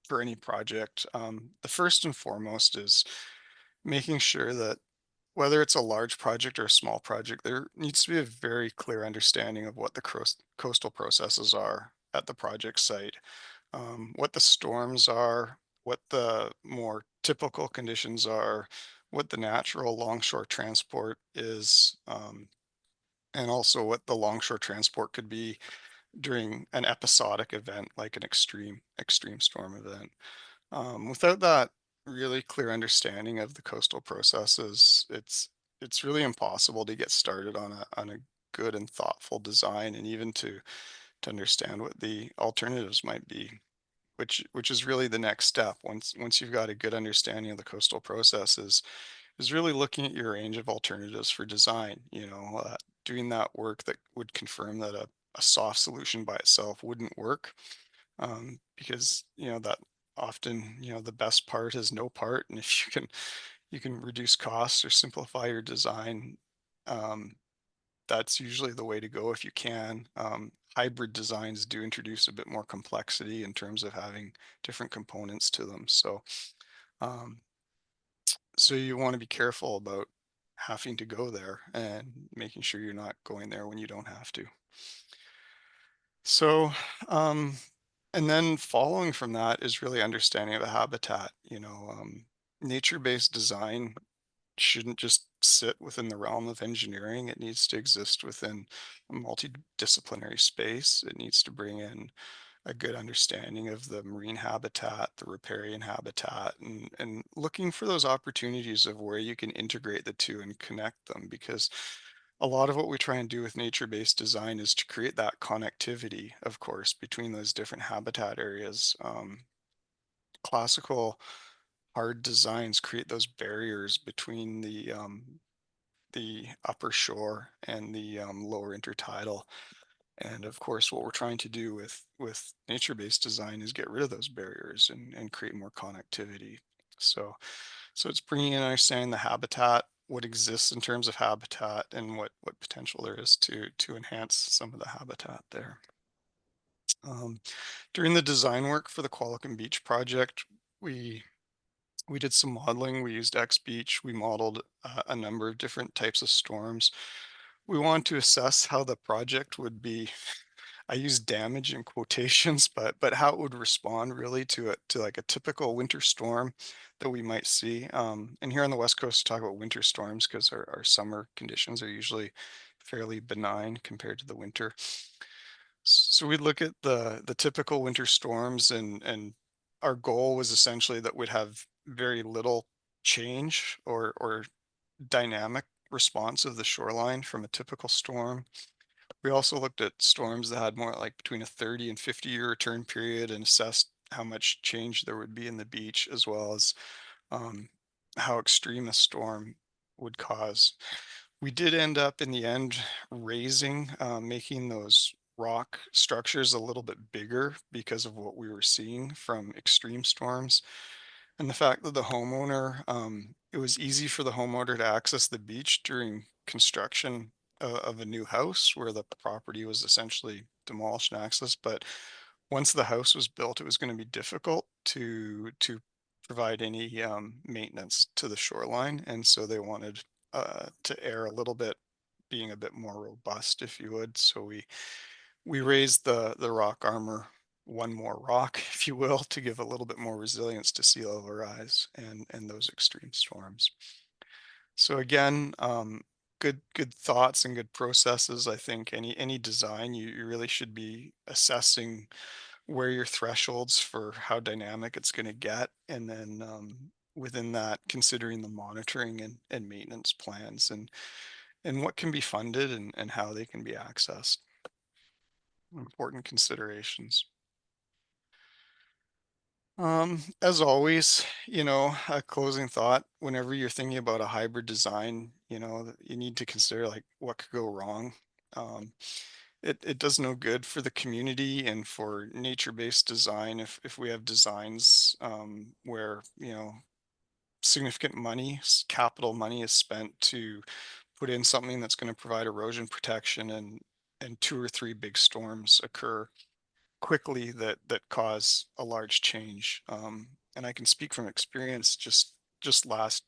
for any project. The first and foremost is making sure that whether it's a large project or a small project, there needs to be a very clear understanding of what the coastal processes are at the project site, what the storms are, what the more typical conditions are, what the natural longshore transport is, and also what the longshore transport could be during an episodic event like an extreme storm event. Without that really clear understanding of the coastal processes, it's really impossible to get started on a good and thoughtful design, and even to understand what the alternatives might be, which is really the next step. Once you've got a good understanding of the coastal processes, is really looking at your range of alternatives for design. Doing that work that would confirm that a soft solution by itself wouldn't work, because that often, the best part is no part, and if you can reduce costs or simplify your design, um, that's usually the way to go if you can. Hybrid designs do introduce a bit more complexity in terms of having different components to them. Um, so you want to be careful about having to go there and making sure you're not going there when you don't have to. So, um, and then following from that is really understanding of the habitat. Nature-based design shouldn't just sit within the realm of engineering. It needs to exist within a multidisciplinary space. It needs to bring in a good understanding of the marine habitat, the riparian habitat, and looking for those opportunities of where you can integrate the two and connect them. Because a lot of what we try and do with nature-based design is to create that connectivity, of course, between those different habitat areas. Classical hard designs create those barriers between the upper shore and the lower intertidal. And of course, what we're trying to do with nature-based design is get rid of those barriers and create more connectivity. So, so it's bringing in understanding the habitat, what exists in terms of habitat, and what potential there is to enhance some of the habitat there. Um, During the design work for the Qualicum Beach project, we we did some modeling. We used X Beach. We modeled a number of different types of storms. We wanted to assess how the project would be. I use damage in quotations, but how it would respond really to like a typical winter storm that we might see. And here on the West Coast, we talk about winter storms because our summer conditions are usually fairly benign compared to the winter. So we'd look at the typical winter storms, and our goal was essentially that we'd have very little change or dynamic response of the shoreline from a typical storm. We also looked at storms that had more like between a 30 and 50-year return period and assessed how much change there would be in the beach, as well as um, how extreme a storm would cause. We did end up in the end making those rock structures a little bit bigger because of what we were seeing from extreme storms. And the fact that it was easy for the homeowner to access the beach during construction of a new house where the property was essentially demolished and accessed. But once the house was built, it was going to be difficult to provide any maintenance to the shoreline. And so they wanted to err a little bit, being a bit more robust, if you would. So we raised the rock armor one more rock, if you will, to give a little bit more resilience to sea level rise and those extreme storms. So again, good thoughts and good processes. I think any design, you really should be assessing where your thresholds for how dynamic it's going to get, and then within that, considering the monitoring and maintenance plans and what can be funded and how they can be accessed. Important considerations. As always, a closing thought, whenever you're thinking about a hybrid design, you need to consider like what could go wrong. Um, it does no good for the community and for nature-based design if we have designs where, significant money, capital money is spent to put in something that's going to provide erosion protection, and two or three big storms occur quickly that cause a large change. And I can speak from experience. Just last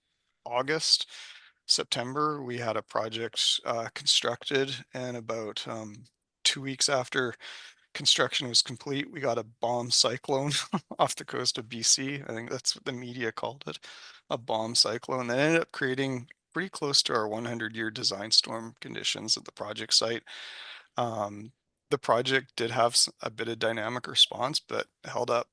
August, September, we had a project constructed, and about 2 weeks after construction was complete, we got a bomb cyclone off the coast of BC. I think that's what the media called it, a bomb cyclone that ended up creating pretty close to our 100-year design storm conditions at the project site. The project did have a bit of dynamic response, but held up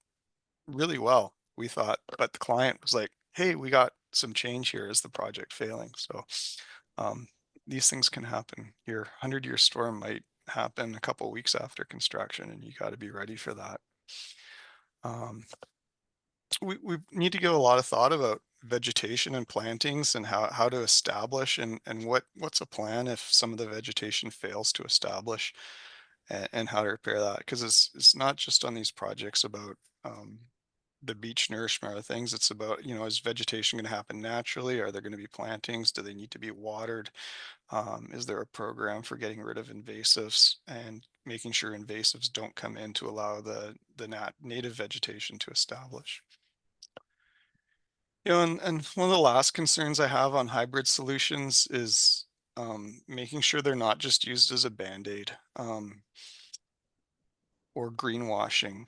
really well, we thought. But the client was like, hey, we got some change here. Is the project failing? So um, these things can happen. Your 100-year storm might happen a couple weeks after construction, and you got to be ready for that. We need to give a lot of thought about vegetation and plantings and how to establish and what's a plan if some of the vegetation fails to establish, and how to repair that, because it's not just on these projects about the beach nourishment or things. It's about, is vegetation going to happen naturally? Are there going to be plantings? Do they need to be watered? Is there a program for getting rid of invasives and making sure invasives don't come in to allow the native vegetation to establish? And one of the last concerns I have on hybrid solutions is making sure they're not just used as a Band-Aid or greenwashing.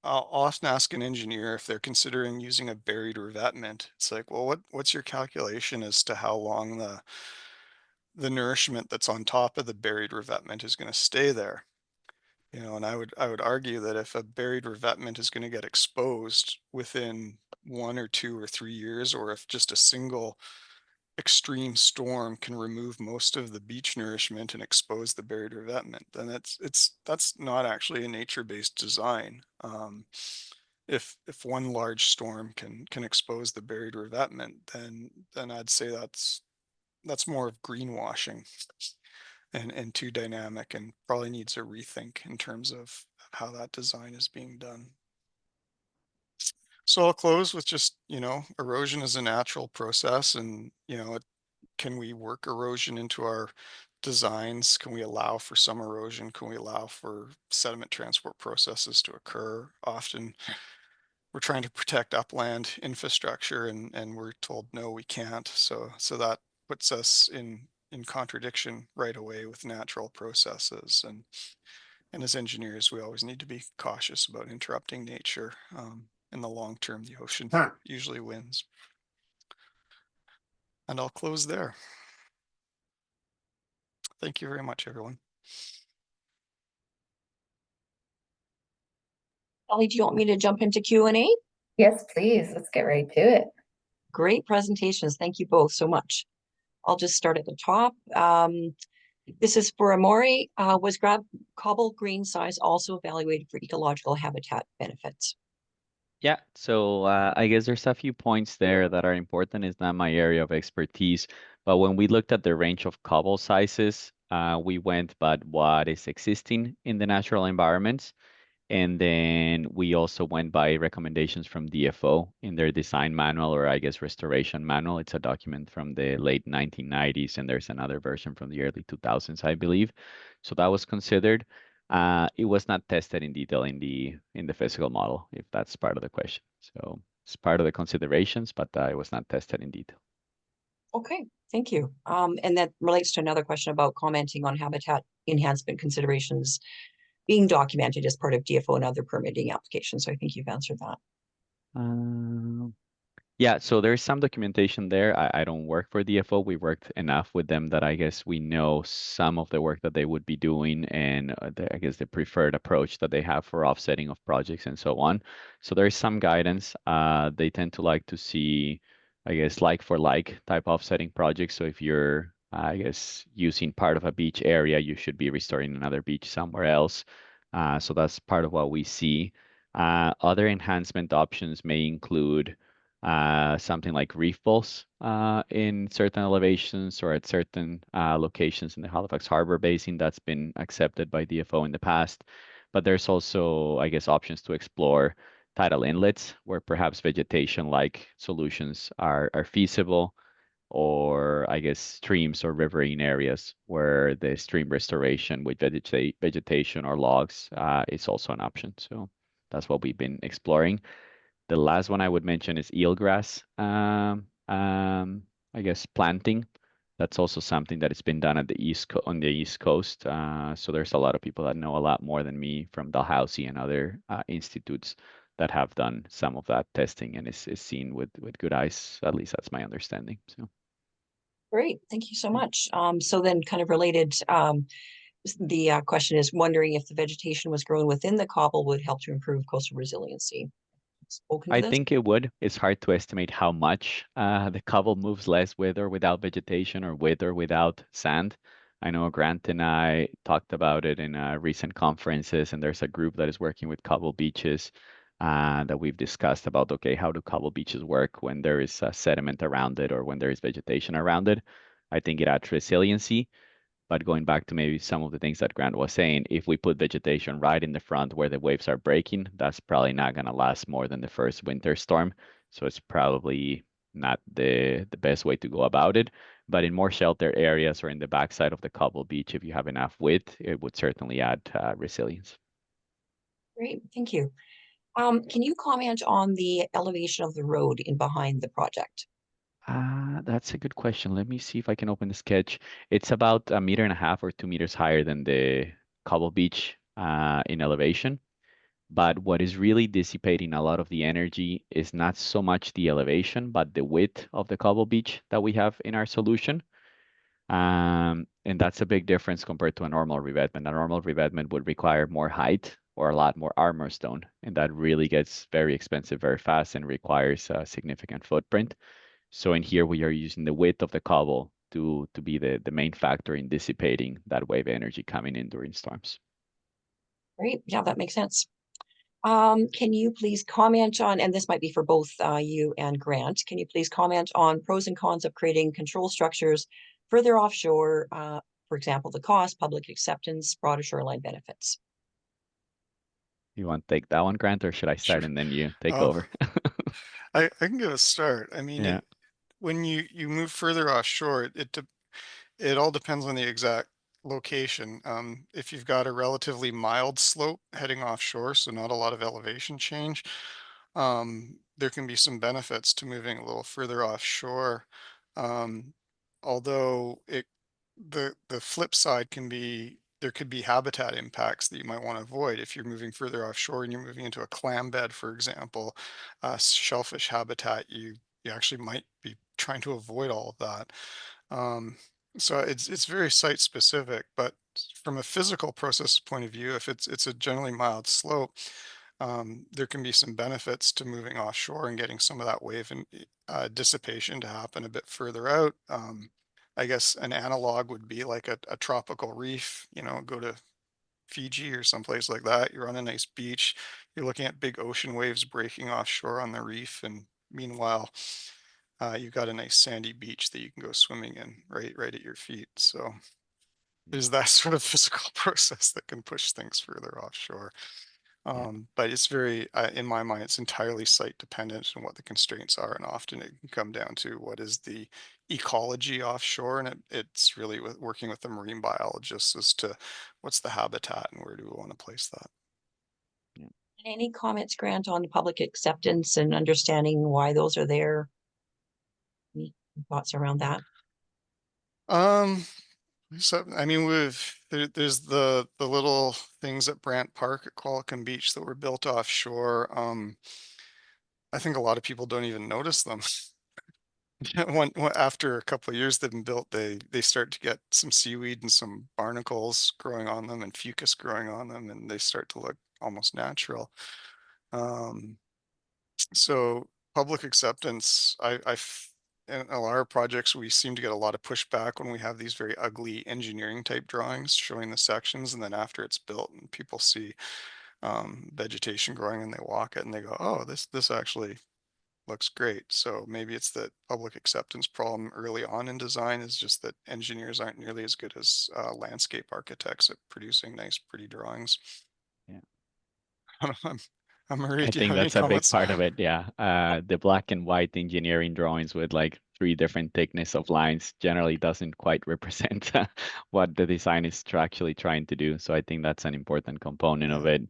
I'll often ask an engineer if they're considering using a buried revetment. It's like, well, what's your calculation as to how long the nourishment that's on top of the buried revetment is going to stay there? And I would argue that if a buried revetment is going to get exposed within 1 or 2 or 3 years, or if just a single extreme storm can remove most of the beach nourishment and expose the buried revetment, then that's not actually a nature-based design. If one large storm can expose the buried revetment, then I'd say that's more of greenwashing and too dynamic, and probably needs a rethink in terms of how that design is being done. So I'll close with just, erosion is a natural process, and, can we work erosion into our designs? Can we allow for some erosion? Can we allow for sediment transport processes to occur? Often we're trying to protect upland infrastructure, and we're told, no, we can't. So that puts us in contradiction right away with natural processes. And as engineers, we always need to be cautious about interrupting nature. In the long term, the ocean usually wins. And I'll close there. Thank you very much, everyone. Kelly, do you want me to jump into Q&A? Yes, please. Let's get right to it. Great presentations. Thank you both so much. I'll just start at the top. This is for Amaury. Was cobble green size also evaluated for ecological habitat benefits? Yeah, so I guess there's a few points there that are important. It's not my area of expertise, but when we looked at the range of cobble sizes, we went by what is existing in the natural environments. And then we also went by recommendations from DFO in their design manual, or I guess restoration manual. It's a document from the late 1990s, and there's another version from the early 2000s, I believe. So that was considered. It was not tested in detail in the physical model, if that's part of the question. So it's part of the considerations, but it was not tested in detail. Okay, thank you. And that relates to another question about commenting on habitat enhancement considerations being documented as part of DFO and other permitting applications. So I think you've answered that. Yeah, so there's some documentation there. I don't work for DFO. We worked enough with them that I guess we know some of the work that they would be doing, and I guess the preferred approach that they have for offsetting of projects and so on. So there is some guidance. They tend to like to see, I guess, like for like type offsetting projects. So if you're, I guess, using part of a beach area, you should be restoring another beach somewhere else. So that's part of what we see. Other enhancement options may include something like reef balls in certain elevations or at certain locations in the Halifax Harbor Basin. That's been accepted by DFO in the past. But there's also, I guess, options to explore tidal inlets where perhaps vegetation-like solutions are feasible, or I guess streams or riverine areas where the stream restoration with vegetation or logs is also an option. So that's what we've been exploring. The last one I would mention is eelgrass I guess, planting. That's also something that has been done at the on the East Coast. So there's a lot of people that know a lot more than me from Dalhousie and other institutes that have done some of that testing and is seen with good eyes. At least that's my understanding. So Great, thank you so yeah. much. So then kind of related, the question is wondering if the vegetation was grown within the cobble would help to improve coastal resiliency. Spoken to I this? think it would. It's hard to estimate how much the cobble moves less with or without vegetation or with or without sand. I know Grant and I talked about it in recent conferences, and there's a group that is working with cobble beaches that we've discussed about, okay, how do cobble beaches work when there is sediment around it or when there is vegetation around it? I think it adds resiliency. But going back to maybe some of the things that Grant was saying, if we put vegetation right in the front where the waves are breaking, that's probably not going to last more than the first winter storm. So it's probably not the best way to go about it. But in more sheltered areas or in the backside of the cobble beach, if you have enough width, it would certainly add resilience. Great, thank you. Can you comment on the elevation of the road in behind the project? That's a good question. Let me see if I can open the sketch. It's about 1.5 meters or 2 meters higher than the cobble beach in elevation. But what is really dissipating a lot of the energy is not so much the elevation, but the width of the cobble beach that we have in our solution. And that's a big difference compared to a normal revetment. A normal revetment would require more height or a lot more armor stone, and that really gets very expensive very fast and requires a significant footprint. So in here, we are using the width of the cobble to be the main factor in dissipating that wave energy coming in during storms. Great, yeah, that makes sense. Can you please comment on, and this might be for both you and Grant, can you please comment on pros and cons of creating control structures further offshore, for example, the cost, public acceptance, broader shoreline benefits? You want to take that one, Grant, or should I Sure. start and then you take Um, over? I can give a start. I mean, Yeah. when you move further offshore, it all depends on the exact location. If you've got a relatively mild slope heading offshore, so not a lot of elevation change, there can be some benefits to moving a little further offshore. Um, although the flip side can be there could be habitat impacts that you might want to avoid if you're moving further offshore and you're moving into a clam bed, for example, shellfish habitat. You actually might be trying to avoid all of that. Um, so it's very site specific, but from a physical process point of view, if it's a generally mild slope, there can be some benefits to moving offshore and getting some of that wave and dissipation to happen a bit further out. I guess an analog would be like a tropical reef. You know, go to Fiji or someplace like that. You're on a nice beach. You're looking at big ocean waves breaking offshore on the reef, and meanwhile, you've got a nice sandy beach that you can go swimming in right at your feet. So there's that sort of physical process that can push things further offshore. Yeah. But it's very, in my mind, it's entirely site dependent and what the constraints are, and often it can come down to what is the ecology offshore, and it's really working with the marine biologists as to what's the habitat and where do we want to place that. Yeah. Any comments, Grant, on public acceptance and understanding why those are there? Any thoughts around that? Um, so I mean, there's the little things at Brant Park at Qualicum Beach that were built offshore. I think a lot of people don't even notice them. After a couple of years they've been built, they start to get some seaweed and some barnacles growing on them and fucus growing on them, and they start to look almost natural. Um, so public acceptance, in a lot of projects, we seem to get a lot of pushback when we have these very ugly engineering type drawings showing the sections, and then after it's built and people see vegetation growing and they walk it and they go, oh, this actually looks great. So maybe it's that public acceptance problem early on in design is just that engineers aren't nearly as good as landscape architects at producing nice, pretty drawings. Yeah. I don't know, Amaury, I do you think have any that's a big comments? part of it. Yeah. The black and white engineering drawings with like 3 different thickness of lines generally doesn't quite represent what the design is actually trying to do. So I think that's an important component of Yeah. it.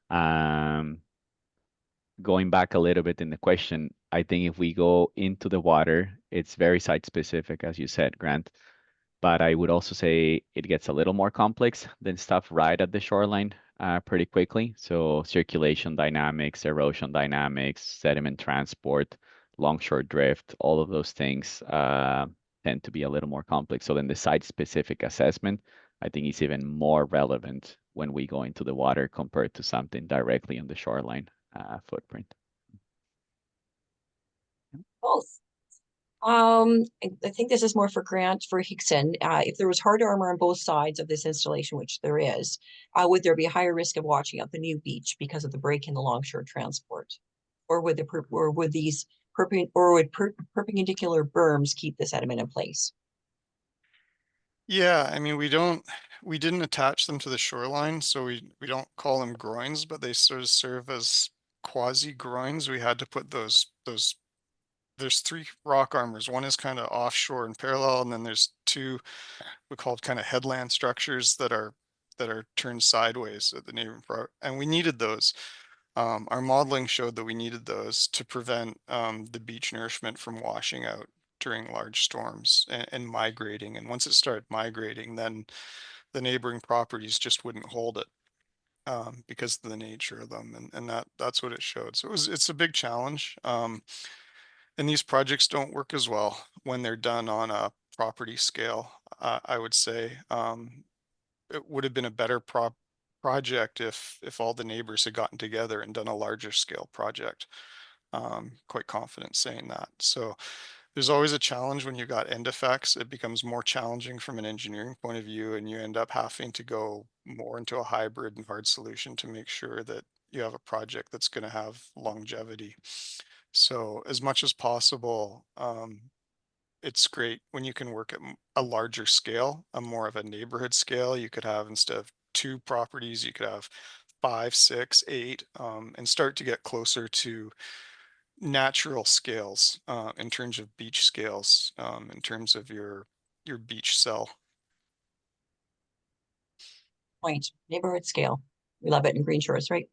Um, going back a little bit in the question, I think if we go into the water, it's very site specific, as you said, Grant. But I would also say it gets a little more complex than stuff right at the shoreline pretty quickly. So circulation dynamics, erosion dynamics, sediment transport, longshore drift, all of those things tend to be a little more complex. So then the site-specific assessment, I think, is even more relevant when we go into the water compared to something directly on the shoreline footprint. Both. I think this is more for Grant for Hickson. If there was hard armor on both sides of this installation, which there is, would there be a higher risk of washing out the new beach because of the break in the longshore transport, or would these perpendicular berms keep the sediment in place? Yeah, I mean, we didn't attach them to the shoreline, so we don't call them groins, but they sort of serve as quasi groins. We had to put those there's 3 rock armors. One is kind of offshore and parallel, and then there's 2 we called kind of headland structures that are turned sideways at the neighboring and we needed those. Our modeling showed that we needed those to prevent the beach nourishment from washing out during large storms and migrating. And once it started migrating, then the neighboring properties just wouldn't hold it because of the nature of them. And that's what it showed. So it's a big challenge. And these projects don't work as well when they're done on a property scale. I would say it would have been a better project if all the neighbors had gotten together and done a larger scale project. Quite confident saying that. So there's always a challenge when you got end effects. It becomes more challenging from an engineering point of view, and you end up having to go more into a hybrid and hard solution to make sure that you have a project that's going to have longevity. So as much as possible, it's great when you can work at a larger scale, a more of a neighborhood scale. You could have, instead of 2 properties, you could have 5, 6, 8, and start to get closer to natural scales in terms of beach scales, in terms of your beach cell. Point, neighborhood scale. We love it in Green Shores, right?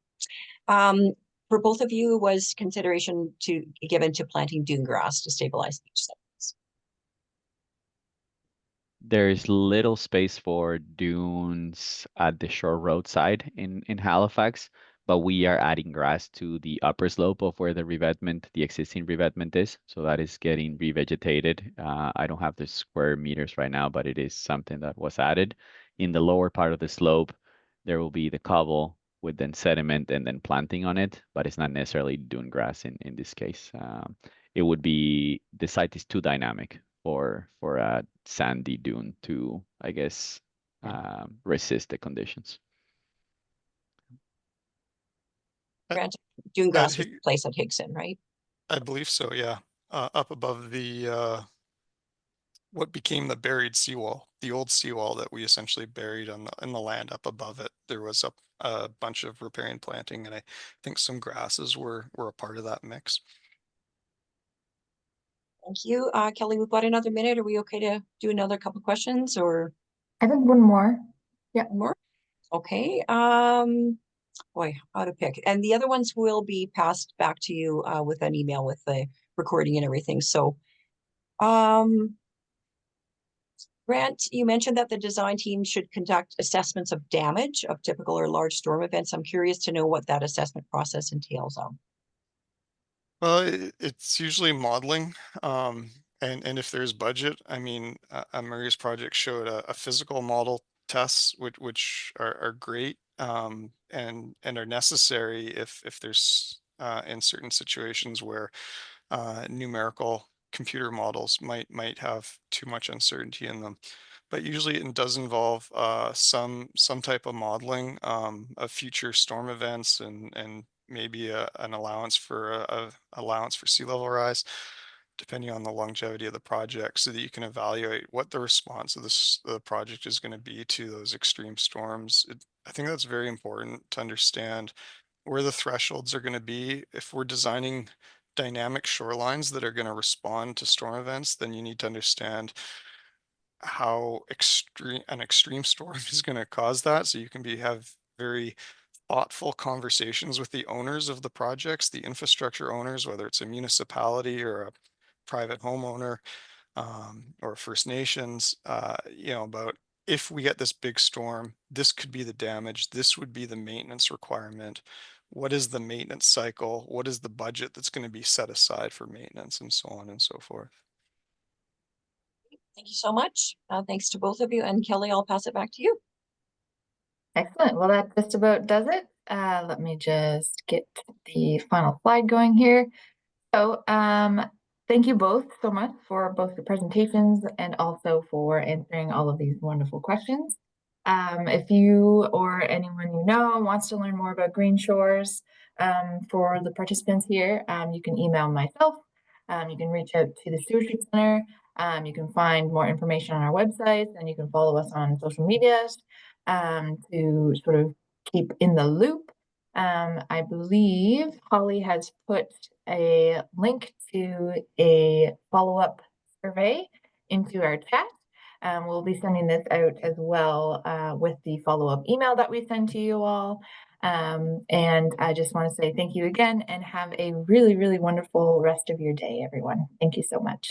For both of you, was consideration given to planting dune grass to stabilize beach sediments? There's little space for dunes at the shore roadside in Halifax, but we are adding grass to the upper slope of where the existing revetment is. So that is getting revegetated. I don't have the square meters right now, but it is something that was added. In the lower part of the slope, there will be the cobble with then sediment and then planting on it, but it's not necessarily dune grass in this case. The site is too dynamic for a sandy dune to, I guess, resist the conditions. Grant, dune grass was placed at Hickson, right? I believe so, yeah. Up above the what became the buried seawall, the old seawall that we essentially buried in the land up above it. There was a bunch of riparian planting, and I think some grasses were a part of that mix. Thank you. Kelly, we've got another minute. Are we okay to do another couple questions, or? I think one more. Yeah. One more? Okay. Boy, how to pick. And the other ones will be passed back to you with an email with the recording and everything. So, Grant, you mentioned that the design team should conduct assessments of damage of typical or large storm events. I'm curious to know what that assessment process entails. Well, it's usually modeling, and if there's budget, I mean, Amaury's project showed a physical model tests, which are great, and are necessary if there's in certain situations where numerical computer models might have too much uncertainty in them. But usually it does involve some type of modeling of future storm events and maybe an allowance for sea level rise, depending on the longevity of the project, so that you can evaluate what the response of the project is going to be to those extreme storms. I think that's very important to understand where the thresholds are going to be. If we're designing dynamic shorelines that are going to respond to storm events, then you need to understand how an extreme storm is going to cause that, so you can have very thoughtful conversations with the owners of the projects, the infrastructure owners, whether it's a municipality or a private homeowner, or First Nations, about if we get this big storm, this could be the damage, this would be the maintenance requirement. What is the maintenance cycle? What is the budget that's going to be set aside for maintenance, and so on and so forth? Thank you so much. Thanks to both of you. And Kelly, I'll pass it back to you. Excellent. Well, that just about does it. Let me just get the final slide going here. So, thank you both so much for both the presentations and also for answering all of these wonderful questions. If you or anyone you know wants to learn more about Green Shores, for the participants here, you can email myself. You can reach out to the Stewardship Centre. You can find more information on our website, and you can follow us on social medias to sort of keep in the loop. I believe Holly has put a link to a follow-up survey into our chat. We'll be sending this out as well with the follow-up email that we send to you all. And I just want to say thank you again and have a really, really wonderful rest of your day, everyone. Thank you so much.